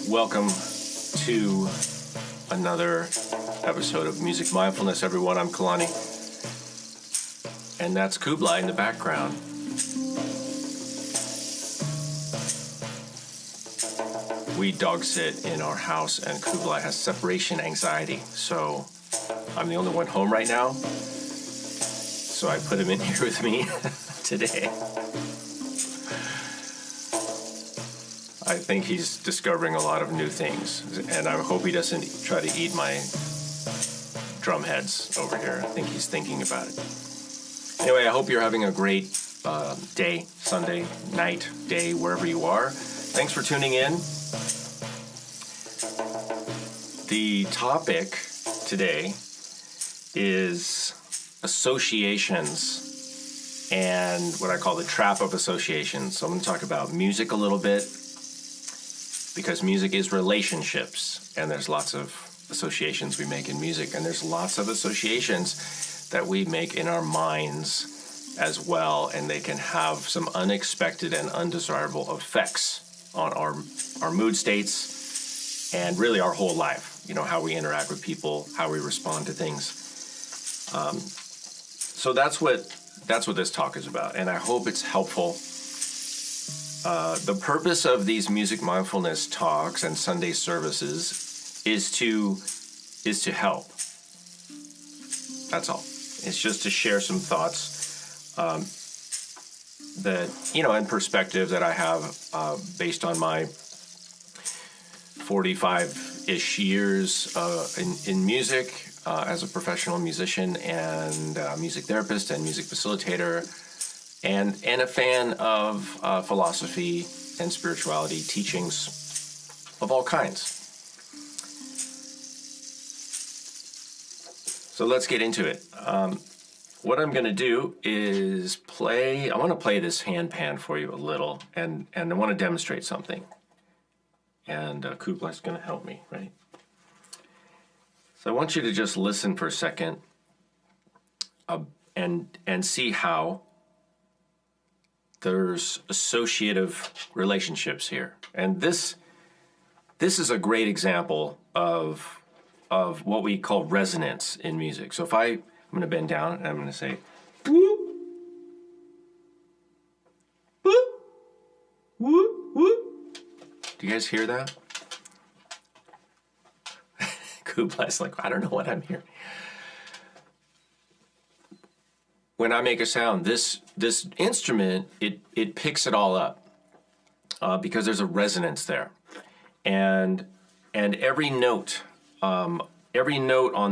Welcome to another episode of Music Mindfulness, everyone. I'm Kalani, and that's Kublai in the background. We dog sit in our house, and Kublai has separation anxiety, so I'm the only one home right now, so I put him in here with me today. I think he's discovering a lot of new things, and I hope he doesn't try to eat my drum heads over here. I think he's thinking about it. Anyway, I hope you're having a great day, Sunday, night, day, wherever you are. Thanks for tuning in. The topic today is associations and what I call the trap of associations. So I'm going to talk about music a little bit, because music is relationships, and there's lots of associations we make in music, and there's lots of associations that we make in our minds as well, and they can have some unexpected and undesirable effects on our mood states and really our whole life. You know, how we interact with people, how we respond to things. So that's what this talk is about, and I hope it's helpful. The purpose of these music mindfulness talks and Sunday services is to help. That's all. It's just to share some thoughts that, you know, and perspective that I have based on my 45-ish years in music as a professional musician and music therapist and music facilitator. And a fan of philosophy and spirituality, teachings of all kinds. So let's get into it. What I'm going to do is I want to play this handpan for you a little, and I want to demonstrate something. And Kublai's going to help me, right? So I want you to just listen for a second and see how there's associative relationships here. And this is a great example of what we call resonance in music. So I'm going to bend down and I'm going to say, whoop, whoop, whoop, whoop. Do you guys hear that? Kubla's like, I don't know what I'm hearing. When I make a sound, this instrument, it picks it all up because there's a resonance there. And every note on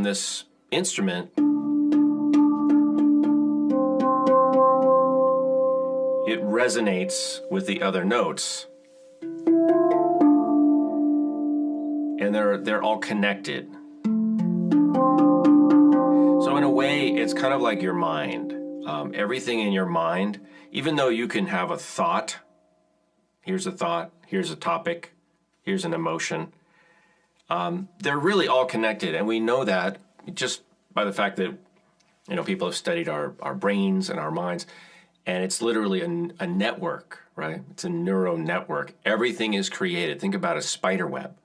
this instrument, it resonates with the other notes, and they're all connected. So in a way, it's kind of like your mind. Everything in your mind, even though you can have a thought, here's a thought, here's a topic, here's an emotion, they're really all connected. And we know that just by the fact that, people have studied our brains and our minds, and it's literally a network, right? It's a neural network. Everything is created. Think about a spider web.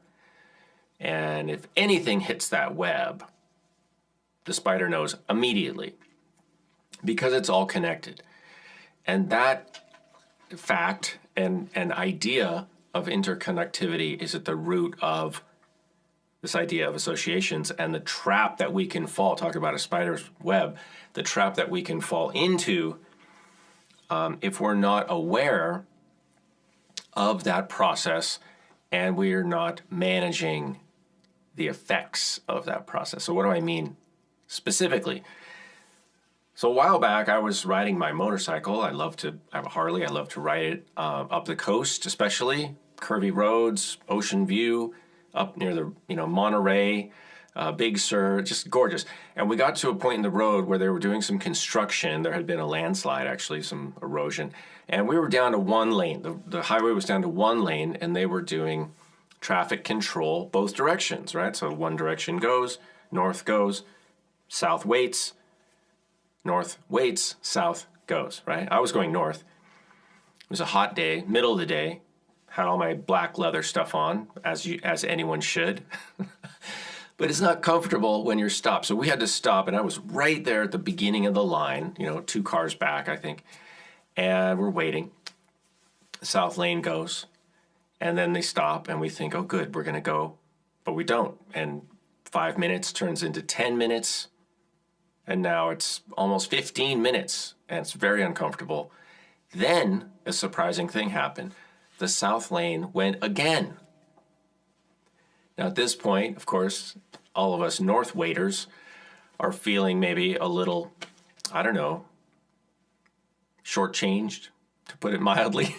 And if anything hits that web, the spider knows immediately because it's all connected. And that fact and idea of interconnectivity is at the root of this idea of associations and the trap that we can fall, talk about a spider's web, the trap that we can fall into if we're not aware of that process and we're not managing the effects of that process. So what do I mean specifically? So a while back, I was riding my motorcycle. I have a Harley. I love to ride it up the coast, especially curvy roads, ocean view, up near the Monterey, Big Sur, just gorgeous. And we got to a point in the road where they were doing some construction. There had been a landslide, actually, some erosion, and we were down to one lane. The highway was down to one lane, and they were doing traffic control both directions, right? So one direction goes, north goes, south waits, north waits, south goes, right? I was going north. It was a hot day, middle of the day, had all my black leather stuff on, as anyone should. But it's not comfortable when you're stopped. So we had to stop, and I was right there at the beginning of the line, 2 cars back, I think. And we're waiting. South lane goes. And then they stop, and we think, oh, good, we're going to go. But we don't. And 5 minutes turns into 10 minutes. And now it's almost 15 minutes, and it's very uncomfortable. Then a surprising thing happened. The south lane went again. Now, at this point, of course, all of us north waiters are feeling maybe a little, I don't know, shortchanged, to put it mildly.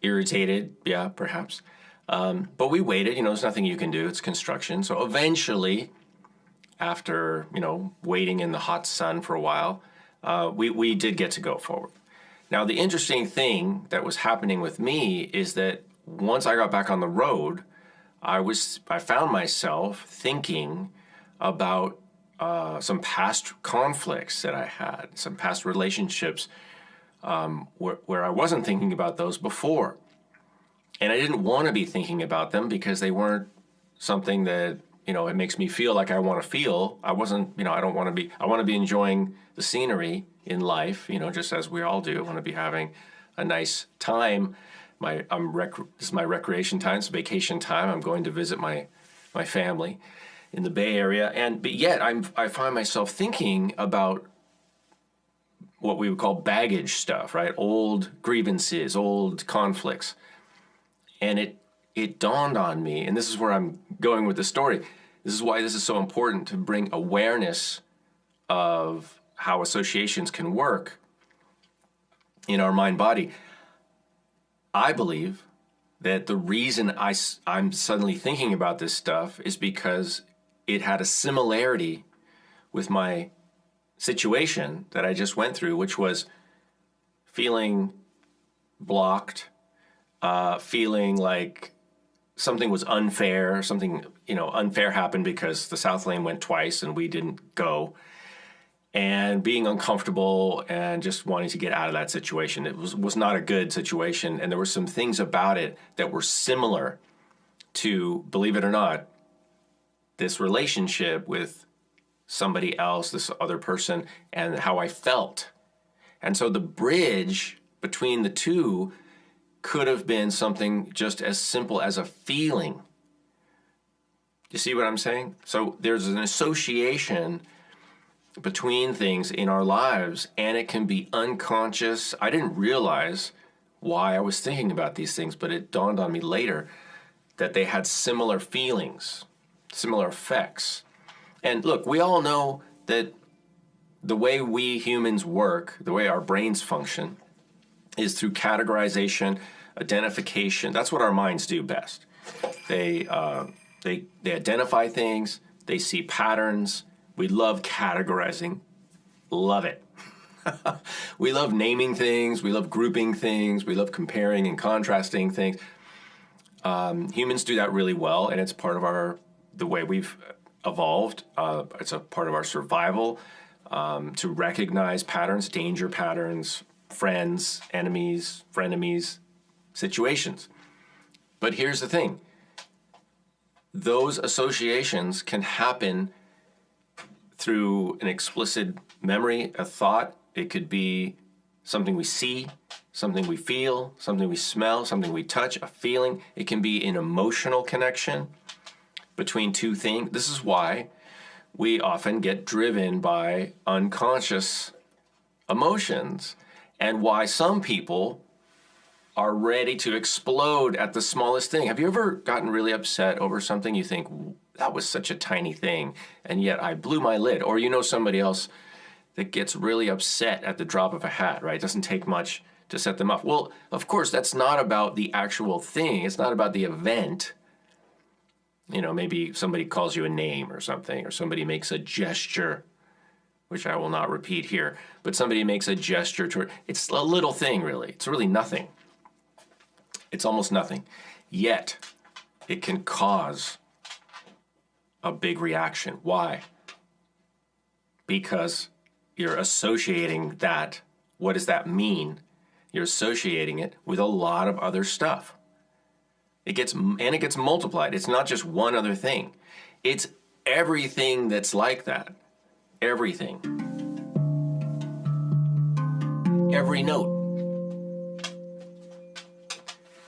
Irritated, yeah, perhaps. But we waited. There's nothing you can do. It's construction. So eventually, after, waiting in the hot sun for a while, we did get to go forward. Now, the interesting thing that was happening with me is that once I got back on the road, I found myself thinking about some past conflicts that I had, some past relationships where I wasn't thinking about those before. And I didn't want to be thinking about them because they weren't something that, it makes me feel like I want to feel. I want to be enjoying the scenery in life, just as we all do. I want to be having a nice time. This is my recreation time. It's vacation time. I'm going to visit my family in the Bay Area. But yet I find myself thinking about what we would call baggage stuff, right? Old grievances, old conflicts. And it dawned on me, and this is where I'm going with the story. This is why this is so important to bring awareness of how associations can work in our mind-body. I believe that the reason I'm suddenly thinking about this stuff is because it had a similarity with my situation that I just went through, which was feeling blocked, feeling like something was unfair, something, unfair happened because the South Lane went twice and we didn't go, and being uncomfortable and just wanting to get out of that situation. It was not a good situation, and there were some things about it that were similar to, believe it or not, this relationship with somebody else, this other person, and how I felt. And so the bridge between the two could have been something just as simple as a feeling. You see what I'm saying? So there's an association between things in our lives, and it can be unconscious. I didn't realize why I was thinking about these things, but it dawned on me later that they had similar feelings, similar effects. And look, we all know that the way we humans work, the way our brains function, is through categorization, identification. That's what our minds do best. They identify things, they see patterns. We love categorizing. Love it. We love naming things. We love grouping things. We love comparing and contrasting things. Humans do that really well, and it's part of the way we've evolved. It's a part of our survival to recognize patterns, danger patterns, friends, enemies, frenemies, situations. But here's the thing. Those associations can happen through an explicit memory, a thought. It could be something we see, something we feel, something we smell, something we touch, a feeling. It can be an emotional connection between two things. This is why we often get driven by unconscious emotions, and why some people are ready to explode at the smallest thing. Have you ever gotten really upset over something? You think, that was such a tiny thing, and yet I blew my lid. Or you know somebody else that gets really upset at the drop of a hat, right? It doesn't take much to set them off. Well, of course, that's not about the actual thing. It's not about the event. Maybe somebody calls you a name or something, or somebody makes a gesture, which I will not repeat here, but somebody makes a gesture toward, it's a little thing, really. It's really nothing. It's almost nothing. Yet, it can cause a big reaction. Why? Because you're associating that. What does that mean? You're associating it with a lot of other stuff. It gets multiplied. It's not just one other thing. It's everything that's like that. Everything. Every note.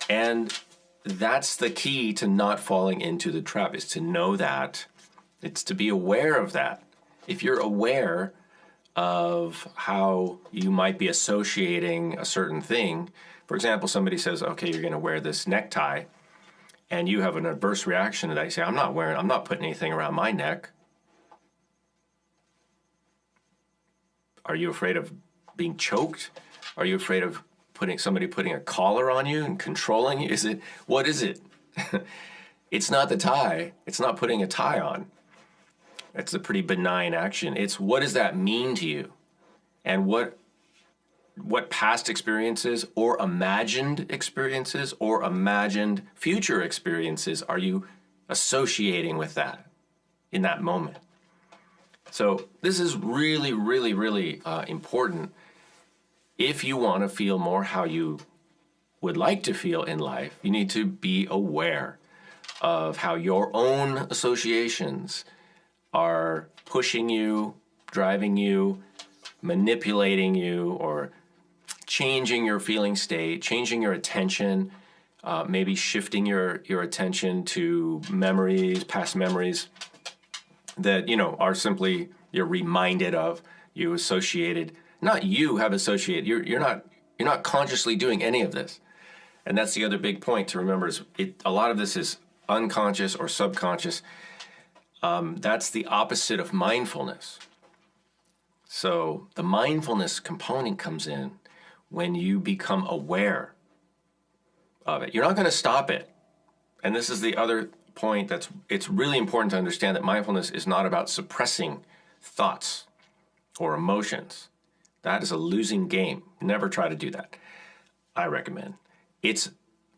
And that's the key to not falling into the trap, is to know that. It's to be aware of that. If you're aware of how you might be associating a certain thing, for example, somebody says, okay, you're going to wear this necktie, and you have an adverse reaction to that. You say, I'm not putting anything around my neck. Are you afraid of being choked? Are you afraid of somebody putting a collar on you and controlling you? What is it? It's not the tie. It's not putting a tie on. It's a pretty benign action. It's, what does that mean to you? And what past experiences or imagined experiences or imagined future experiences are you associating with that in that moment? So this is really, really, really important if you want to feel more how you would like to feel in life. You need to be aware of how your own associations are pushing you, driving you, manipulating you, or changing your feeling state, changing your attention, maybe shifting your attention to memories, past memories that, are simply you're reminded of, you associated. Not you have associated. You're not consciously doing any of this. And that's the other big point to remember, is a lot of this is unconscious or subconscious. That's the opposite of mindfulness. So the mindfulness component comes in when you become aware of it. You're not going to stop it. And this is the other point it's really important to understand, that mindfulness is not about suppressing thoughts or emotions. That is a losing game. Never try to do that, I recommend. It's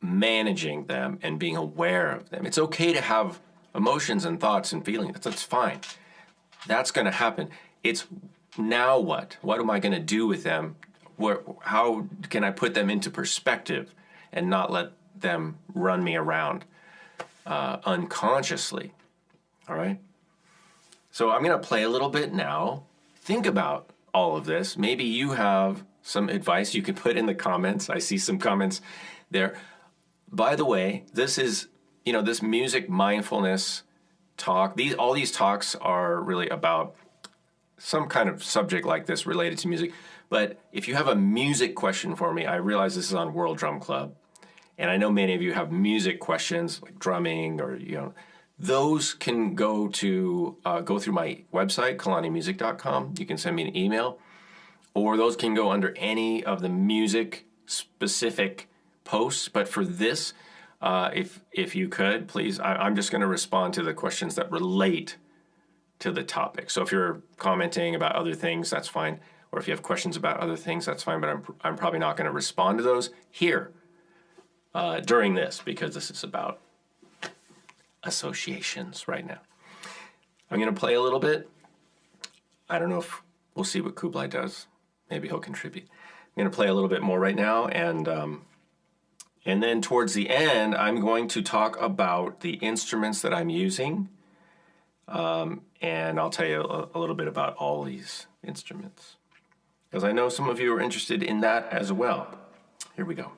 managing them and being aware of them. It's okay to have emotions and thoughts and feelings. That's fine. That's going to happen. It's now what? What am I going to do with them? How can I put them into perspective and not let them run me around unconsciously? All right? So I'm going to play a little bit now. Think about all of this. Maybe you have some advice you can put in the comments. I see some comments there. By the way, this is, this music mindfulness talk. All these talks are really about some kind of subject like this related to music. But if you have a music question for me, I realize this is on World Drum Club, and I know many of you have music questions like drumming or those can go through my website, kalanimusic.com. You can send me an email, or those can go under any of the music specific posts. But for this, if you could, please, I'm just going to respond to the questions that relate to the topic. So if you're commenting about other things, that's fine. Or if you have questions about other things, that's fine. But I'm probably not going to respond to those here during this, because this is about associations right now. I'm going to play a little bit. I don't know if we'll see what Kublai does. Maybe he'll contribute. I'm going to play a little bit more right now, and then towards the end, I'm going to talk about the instruments that I'm using, and I'll tell you a little bit about all these instruments, because I know some of you are interested in that as well. Here we go.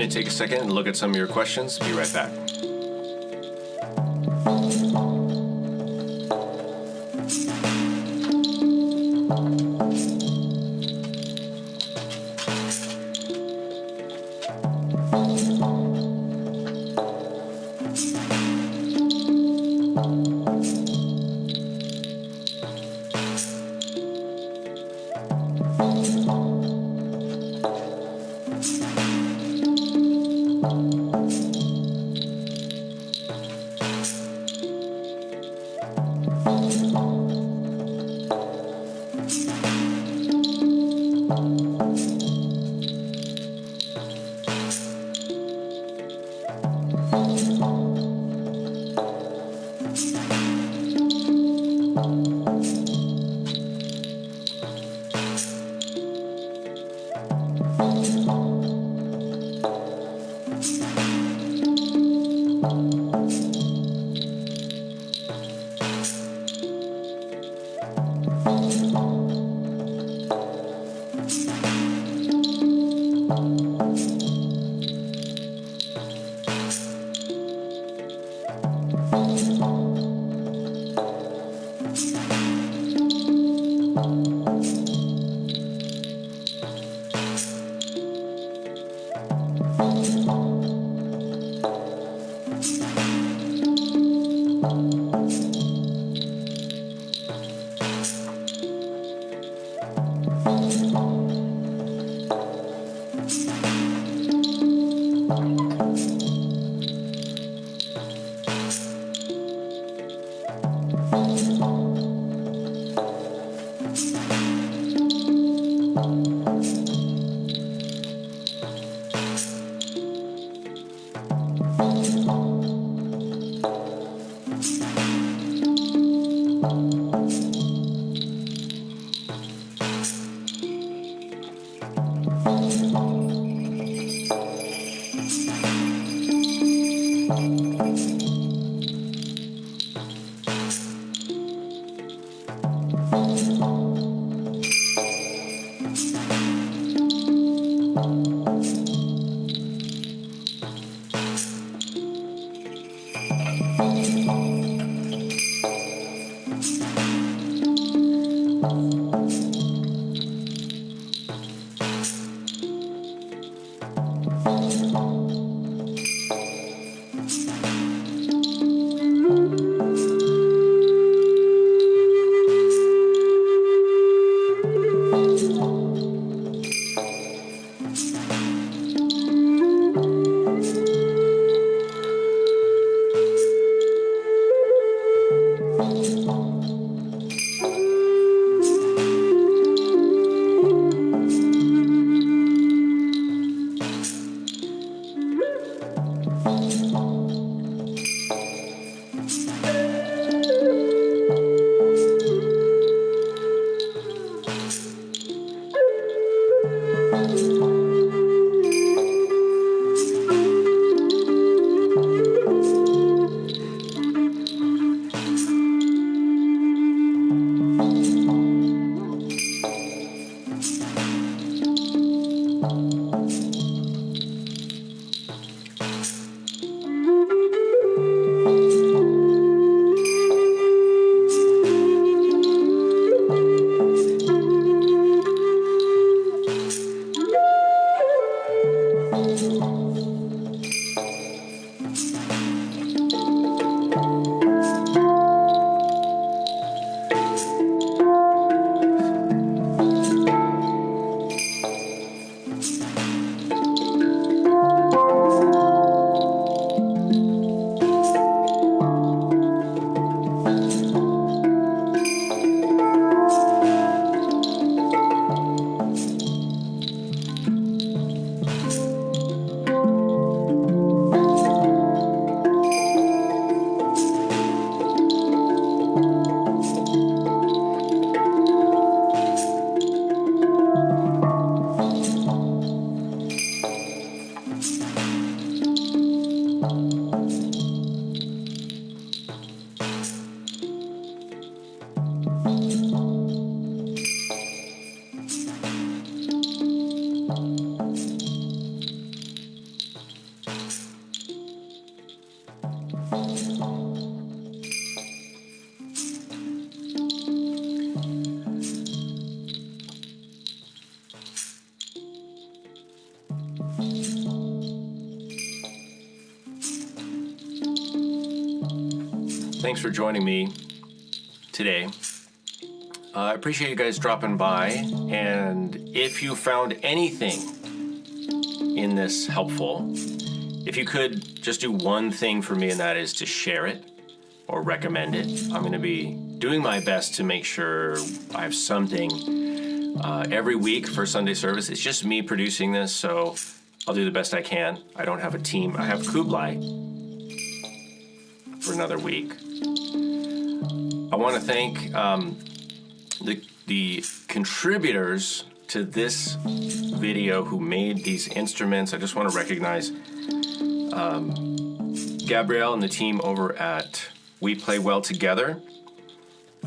to take a second and look at some of your questions. Be right back. Thanks for joining me today. I appreciate you guys dropping by, and if you found anything in this helpful, if you could just do one thing for me, and that is to share it or recommend it. I'm going to be doing my best to make sure I have something every week for Sunday service. It's just me producing this, so I'll do the best I can. I don't have a team. I have Kublai for another week. I want to thank the contributors to this video who made these instruments. I just want to recognize Gabrielle and the team over at WePlayWellTogether,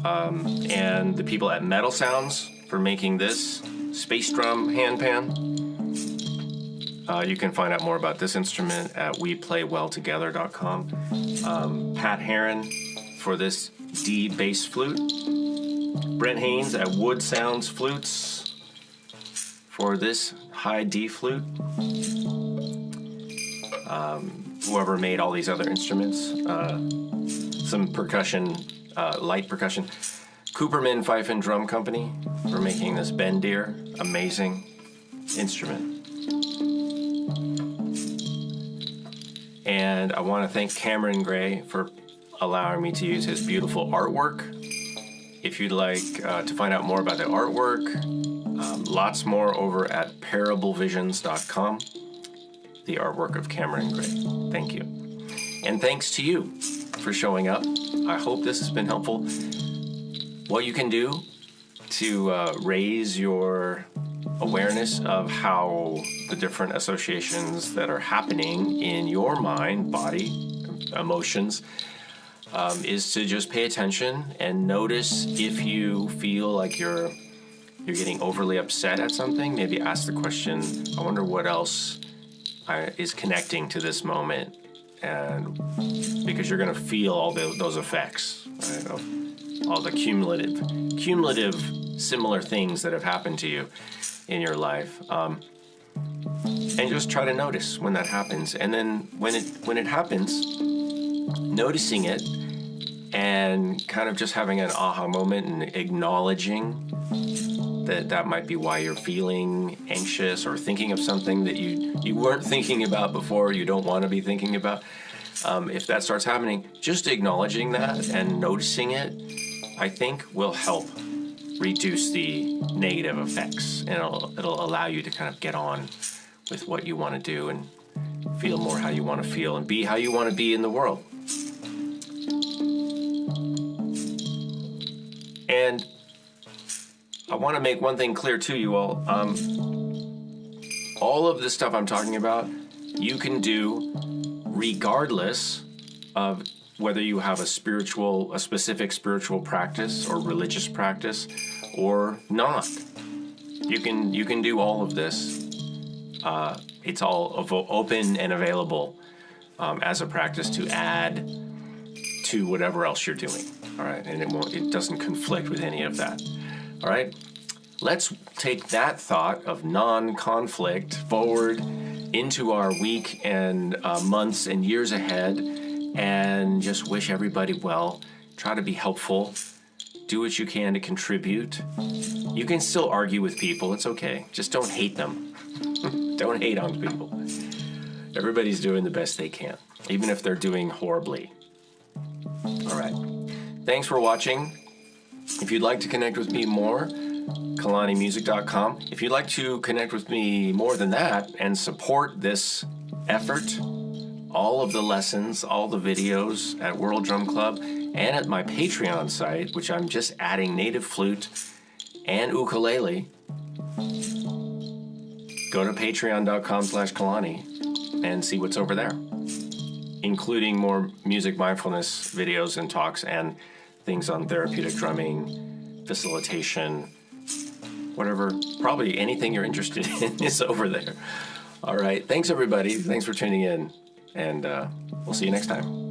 and the people at Metal Sounds for making this Spacedrum handpan. You can find out more about this instrument at WePlayWellTogether.com. Pat Heron for this D bass flute. Brent Haynes at Wood Sounds Flutes for this high D flute. Whoever made all these other instruments. Some percussion, light percussion. Cooperman Fife and Drum Company for making this Bendir. Amazing instrument. And I want to thank Cameron Gray for allowing me to use his beautiful artwork. If you'd like to find out more about the artwork, lots more over at parablevisions.com. The artwork of Cameron Gray. Thank you. And thanks to you for showing up. I hope this has been helpful. What you can do to raise your awareness of how the different associations that are happening in your mind, body, emotions, is to just pay attention and notice if you feel like you're getting overly upset at something. Maybe ask the question, I wonder what else is connecting to this moment, and because you're going to feel all those effects, right, of all the cumulative similar things that have happened to you in your life, and just try to notice when that happens, and then when it happens, noticing it and kind of just having an aha moment and acknowledging that might be why you're feeling anxious or thinking of something that you weren't thinking about before, you don't want to be thinking about. If that starts happening, just acknowledging that and noticing it, I think will help reduce the negative effects, and it'll allow you to kind of get on with what you want to do and feel more how you want to feel and be how you want to be in the world. And I want to make one thing clear to you all. All of this stuff I'm talking about, you can do regardless of whether you have a specific spiritual practice or religious practice or not. You can do all of this. It's all open and available as a practice to add to whatever else you're doing. All right, and it doesn't conflict with any of that. All right, let's take that thought of non-conflict forward into our week and months and years ahead, and just wish everybody well. Try to be helpful. Do what you can to contribute. You can still argue with people. It's okay. Just don't hate them. Don't hate on people. Everybody's doing the best they can, even if they're doing horribly. All right. Thanks for watching. If you'd like to connect with me more, KalaniMusic.com. If you'd like to connect with me more than that and support this effort, all of the lessons, all the videos at World Drum Club and at my Patreon site, which I'm just adding native flute and ukulele, go to patreon.com/Kalani and see what's over there, including more music mindfulness videos and talks and things on therapeutic drumming, facilitation, whatever, probably anything you're interested in is over there. All right. Thanks, everybody. Thanks for tuning in, and we'll see you next time.